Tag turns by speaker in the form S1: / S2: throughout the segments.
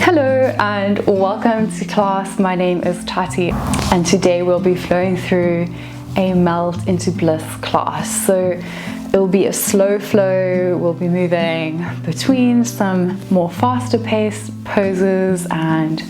S1: Hello and welcome to class. My name is Tati and today we'll be flowing through a melt into bliss class. So it will be a slow flow. We'll be moving between some more faster paced poses and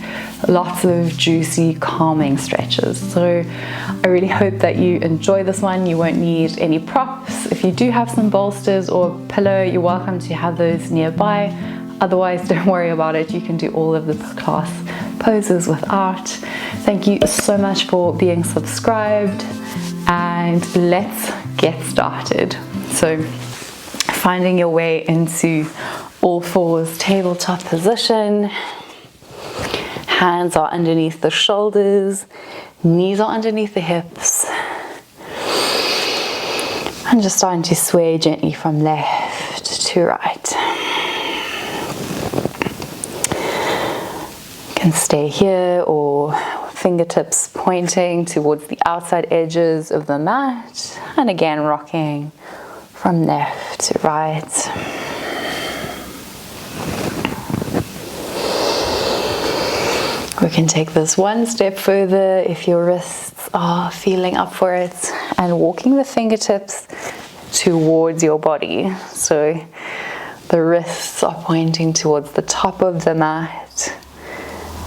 S1: lots of juicy calming stretches. So I really hope that you enjoy this one. You won't need any props. If you do have some bolsters or a pillow, you're welcome to have those nearby. Otherwise, don't worry about it. You can do all of the class poses without. Thank you so much for being subscribed, and let's get started. So, finding your way into all fours tabletop position. Hands are underneath the shoulders, knees are underneath the hips. And just starting to sway gently from left to right. Can stay here or fingertips pointing towards the outside edges of the mat, and again rocking from left to right. We can take this one step further if your wrists are feeling up for it, and walking the fingertips towards your body. So the wrists are pointing towards the top of the mat,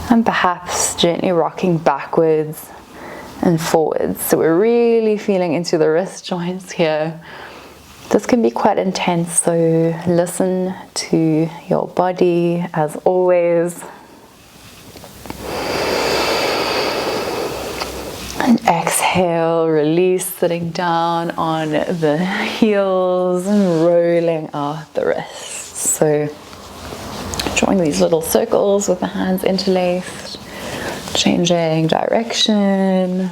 S1: and perhaps gently rocking backwards and forwards. So we're really feeling into the wrist joints here. This can be quite intense, so listen to your body as always. And exhale, release, sitting down on the heels and rolling out the wrists. So drawing these little circles with the hands interlaced, changing direction,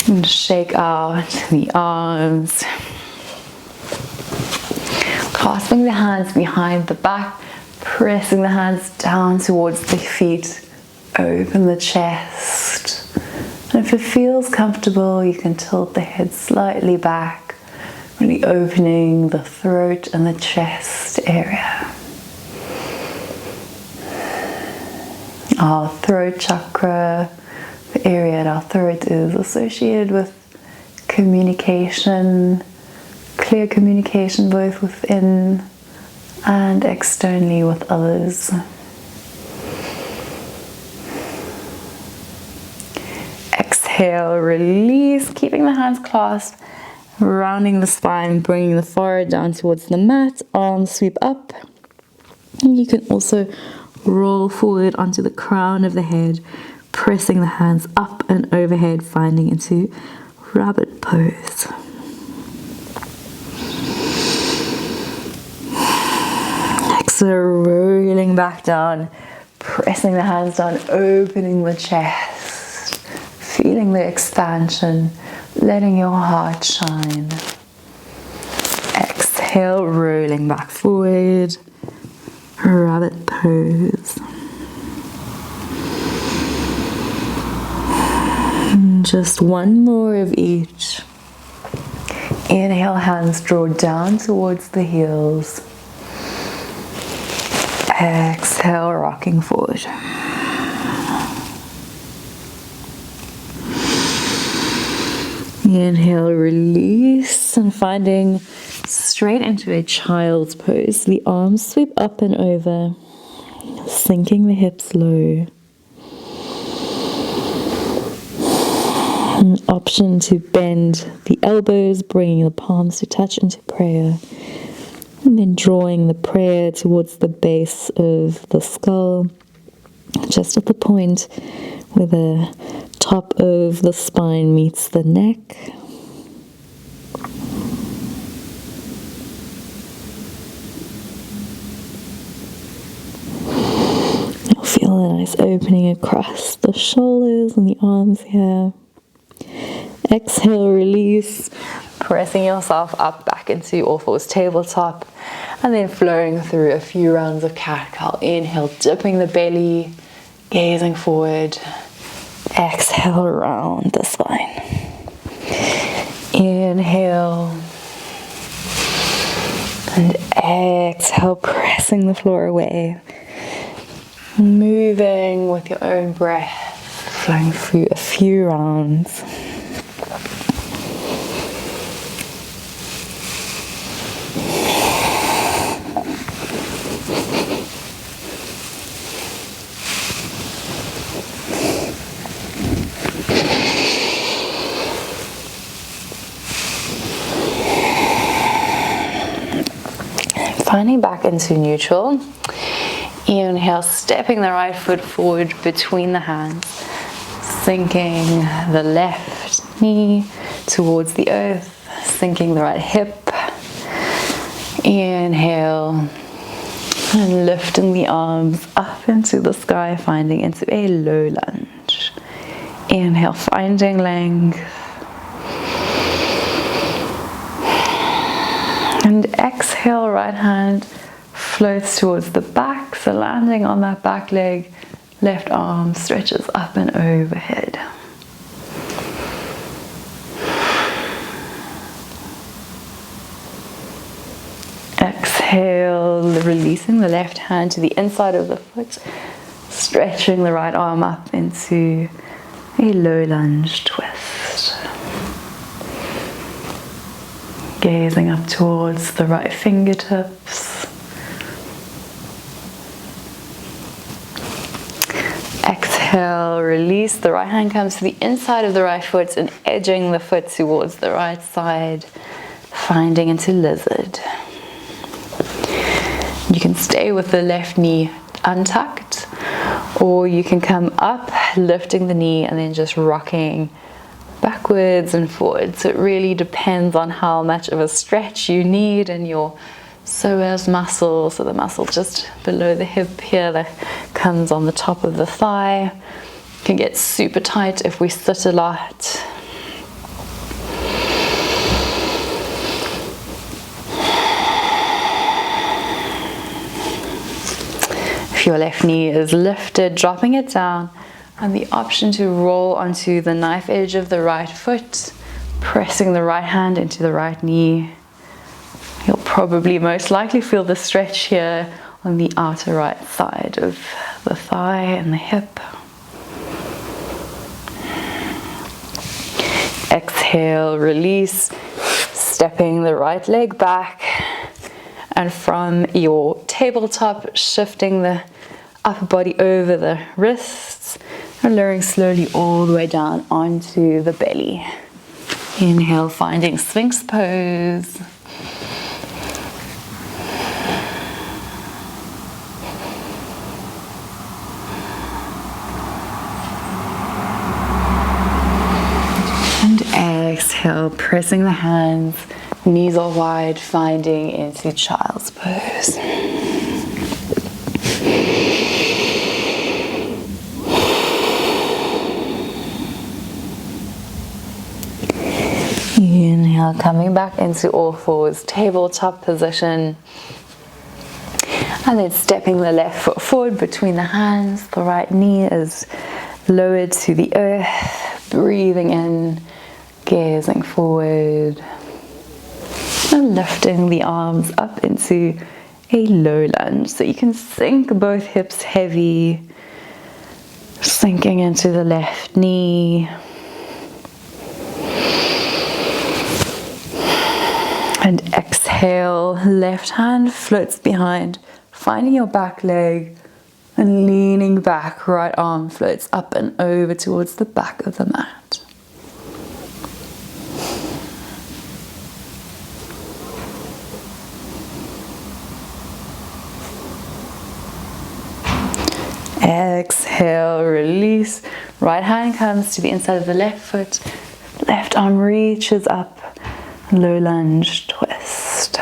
S1: and shake out the arms, clasping the hands behind the back, pressing the hands down towards the feet, open the chest, and if it feels comfortable you can tilt the head slightly back, really opening the throat and the chest area. Our throat chakra, the area in our throat, is associated with communication, clear communication both within and externally with others. Exhale, release, keeping the hands clasped, rounding the spine, bringing the forehead down towards the mat, arms sweep up. And you can also roll forward onto the crown of the head, pressing the hands up and overhead, finding into rabbit pose. Exhale, rolling back down, pressing the hands down, opening the chest, feeling the expansion, letting your heart shine. Exhale, rolling back forward, rabbit pose. And just one more of each. Inhale, hands draw down towards the heels. Exhale, rocking forward. Inhale, release, and finding straight into a child's pose. The arms sweep up and over, sinking the hips low. An option to bend the elbows, bringing the palms to touch into prayer. And then drawing the prayer towards the base of the skull, just at the point where the top of the spine meets the neck. You'll feel a nice opening across the shoulders and the arms here. Exhale, release, pressing yourself up back into all fours tabletop, and then flowing through a few rounds of cat-cow. Inhale, dipping the belly, gazing forward. Exhale, round the spine. Inhale, And exhale, pressing the floor away. Moving with your own breath, flowing through a few rounds. Finding back into neutral. Inhale, stepping the right foot forward between the hands, sinking the left knee towards the earth, sinking the right hip. Inhale, and lifting the arms up into the sky, finding into a low lunge. Inhale, finding length. And exhale, right hand floats towards the back, so landing on that back leg, left arm stretches up and overhead. Exhale, releasing the left hand to the inside of the foot, stretching the right arm up into a low lunge twist. Gazing up towards the right fingertips. Exhale, release. The right hand comes to the inside of the right foot and edging the foot towards the right side, finding into lizard. You can stay with the left knee untucked, or you can come up, lifting the knee and then just rocking backwards and forwards. So it really depends on how much of a stretch you need in your psoas muscle, so the muscle just below the hip here that comes on the top of the thigh. It can get super tight if we sit a lot. If your left knee is lifted, dropping it down, and the option to roll onto the knife edge of the right foot, pressing the right hand into the right knee. You'll probably most likely feel the stretch here on the outer right side of the thigh and the hip. Exhale, release, stepping the right leg back, and from your tabletop, shifting the upper body over the wrists and lowering slowly all the way down onto the belly. Inhale, finding Sphinx pose. And exhale, pressing the hands, knees are wide, finding into child's pose. Inhale, coming back into all fours, tabletop position. And then stepping the left foot forward between the hands. The right knee is lowered to the earth. Breathing in, gazing forward. And lifting the arms up into a low lunge. So you can sink both hips heavy. Sinking into the left knee. And exhale, left hand floats behind, finding your back leg and leaning back, right arm floats up and over towards the back of the mat. Exhale, release. Right hand comes to the inside of the left foot, left arm reaches up. Low lunge twist.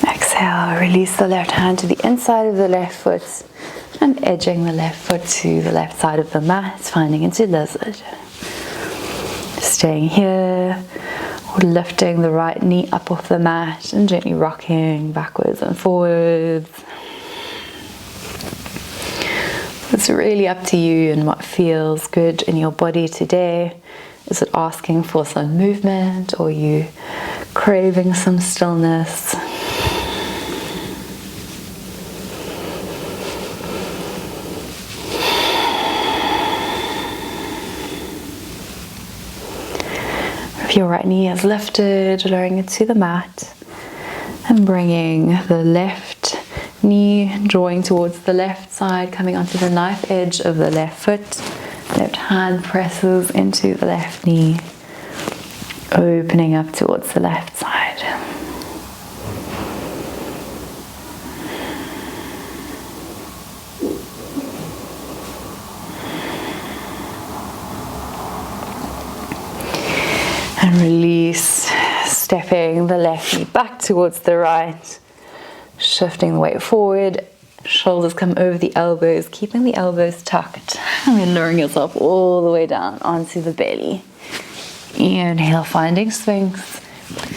S1: Exhale, release the left hand to the inside of the left foot and edging the left foot to the left side of the mat, finding into lizard. Staying here. Lifting the right knee up off the mat and gently rocking backwards and forwards. It's really up to you and what feels good in your body today. Is it asking for some movement, or are you craving some stillness? If your right knee is lifted, lowering it to the mat and bringing the left knee drawing towards the left side, coming onto the knife edge of the left foot. Left hand presses into the left knee, opening up towards the left side. And release, stepping the left knee back towards the right, shifting the weight forward. Shoulders come over the elbows, keeping the elbows tucked, and then lowering yourself all the way down onto the belly. Inhale, finding Sphinx,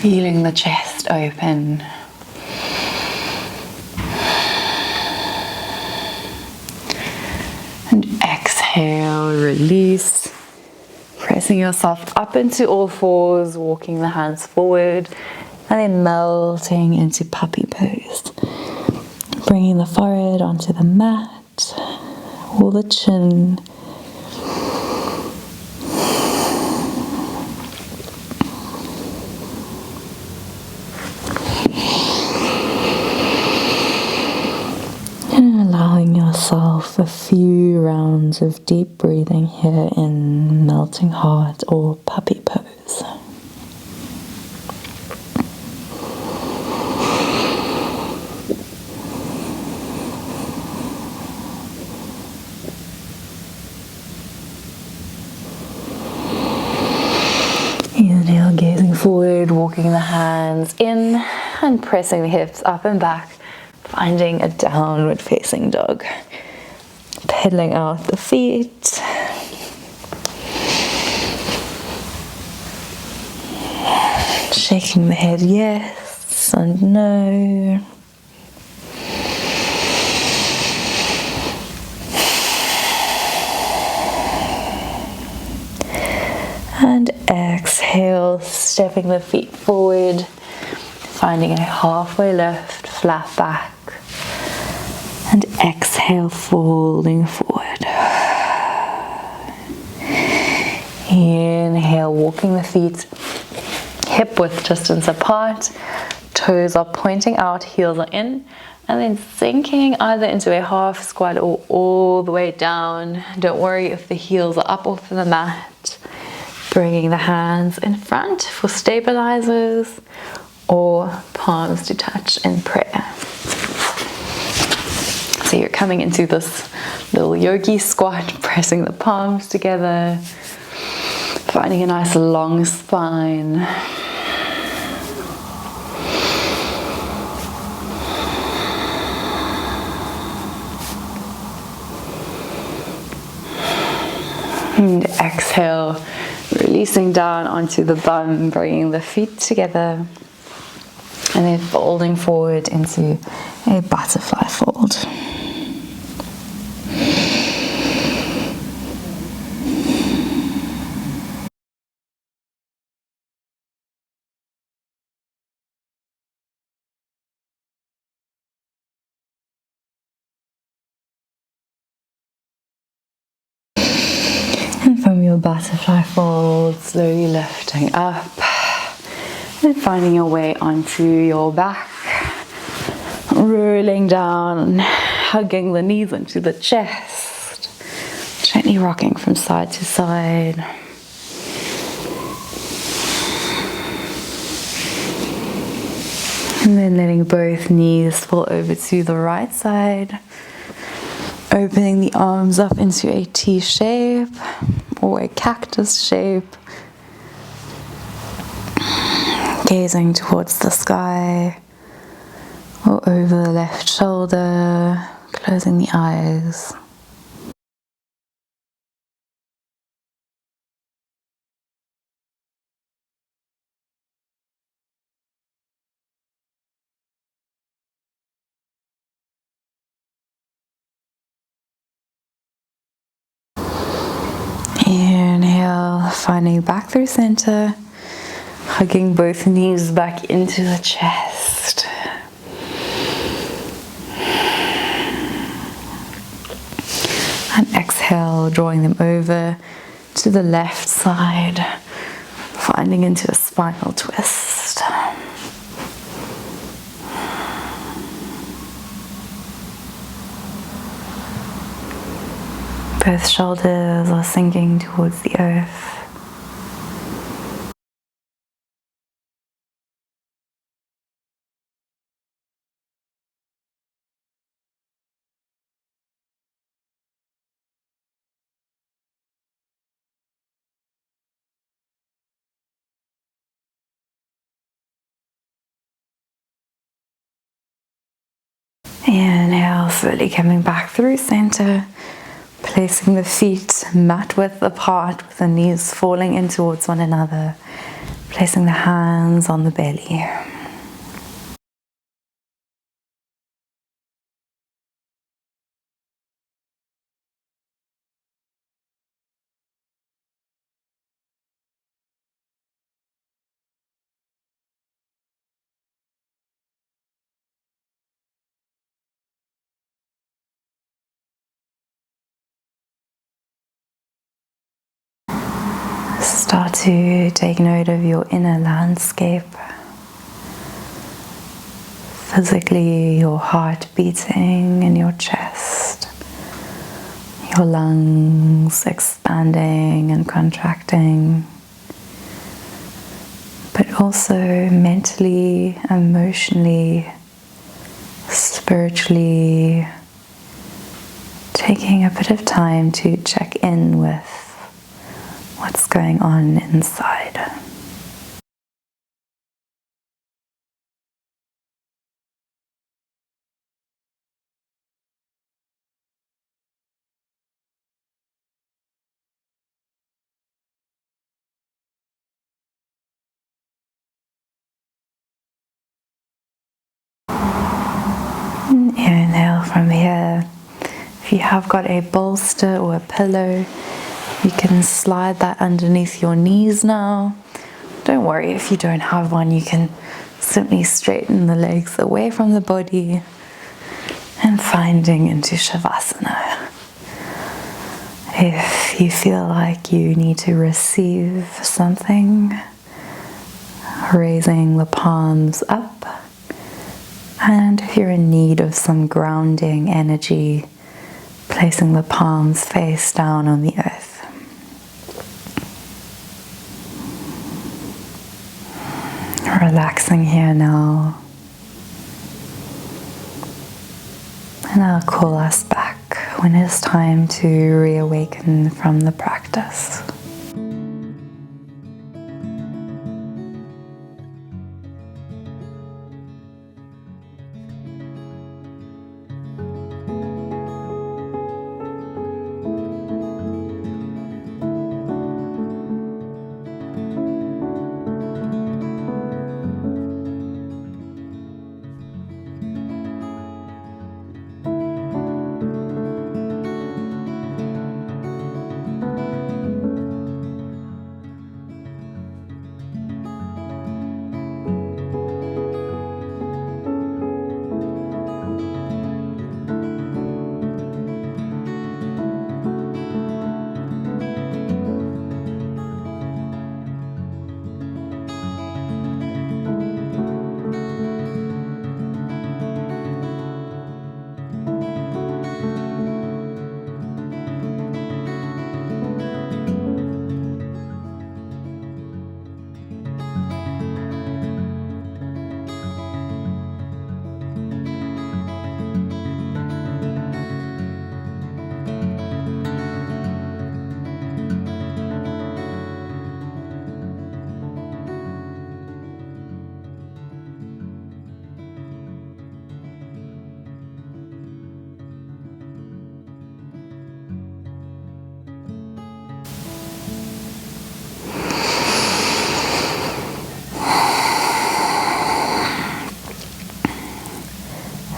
S1: feeling the chest open. And exhale, release, pressing yourself up into all fours, walking the hands forward, and then melting into puppy pose. Bringing the forehead onto the mat, or the chin. And allowing yourself a few rounds of deep breathing here in melting heart or puppy pose. Inhale, gazing forward, walking the hands in and pressing the hips up and back, finding a downward facing dog. Pedaling out the feet. Shaking the head yes and no. And exhale, stepping the feet forward, finding a halfway lift, flat back. And exhale, folding forward. Inhale, walking the feet hip width distance apart. Toes are pointing out, heels are in. And then sinking either into a half squat or all the way down. Don't worry if the heels are up off the mat. Bringing the hands in front for stabilizers or palms to touch in prayer. So you're coming into this little yogi squat, pressing the palms together, finding a nice long spine. And exhale, releasing down onto the bum, bringing the feet together, and then folding forward into a butterfly fold. And from your butterfly fold, slowly lifting up and finding your way onto your back, rolling down, hugging the knees into the chest, gently rocking from side to side. And then letting both knees fall over to the right side. Opening the arms up into a T shape or a cactus shape. Gazing towards the sky or over the left shoulder, closing the eyes. Inhale, finding back through center, hugging both knees back into the chest. And exhale, drawing them over to the left side, finding into a spinal twist. Both shoulders are sinking towards the earth. Inhale, slowly coming back through center, placing the feet mat width apart with the knees falling in towards one another, placing the hands on the belly. Start to take note of your inner landscape. Physically, your heart beating in your chest, your lungs expanding and contracting, but also mentally, emotionally, spiritually, taking a bit of time to check in with what's going on inside. Inhale from here. If you have got a bolster or a pillow, you can slide that underneath your knees now. Don't worry if you don't have one, you can simply straighten the legs away from the body and finding into Shavasana. If you feel like you need to receive something, raising the palms up. And if you're in need of some grounding energy, placing the palms face down on the earth. Relaxing here now. And I'll call us back when it's time to reawaken from the practice.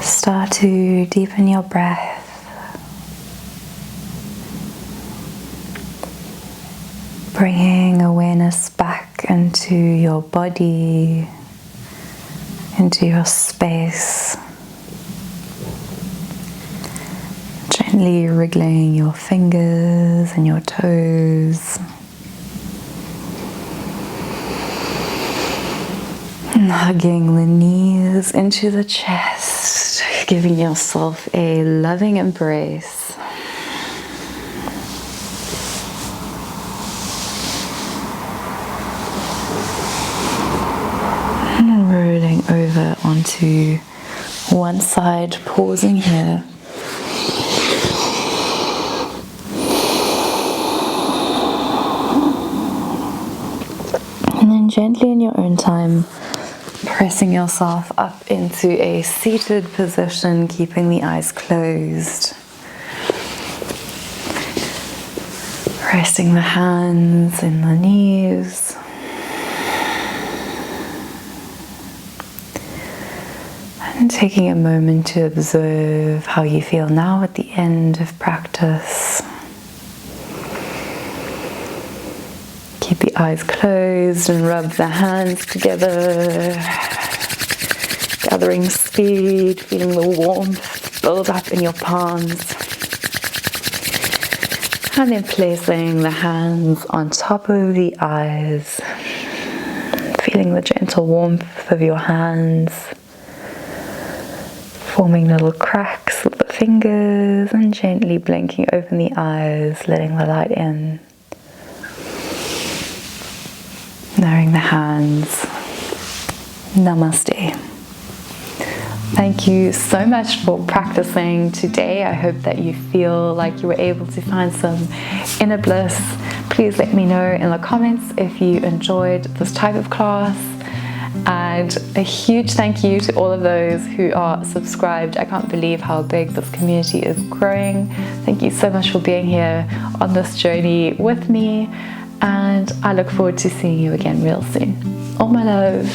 S1: Start to deepen your breath. Bringing awareness back into your body, into your space. Gently wriggling your fingers and your toes. And hugging the knees into the chest, giving yourself a loving embrace. And rolling over onto one side, pausing here. And then gently in your own time, pressing yourself up into a seated position, keeping the eyes closed. Resting the hands in the knees. And taking a moment to observe how you feel now at the end of practice. Keep the eyes closed and rub the hands together, gathering speed, feeling the warmth build up in your palms. And then placing the hands on top of the eyes, feeling the gentle warmth of your hands, forming little cracks with the fingers, and gently blinking open the eyes, letting the light in. Knowing the hands. Namaste. Thank you so much for practicing today. I hope that you feel like you were able to find some inner bliss. Please let me know in the comments if you enjoyed this type of class. And a huge thank you to all of those who are subscribed. I can't believe how big this community is growing. Thank you so much for being here on this journey with me. And I look forward to seeing you again real soon. All my love.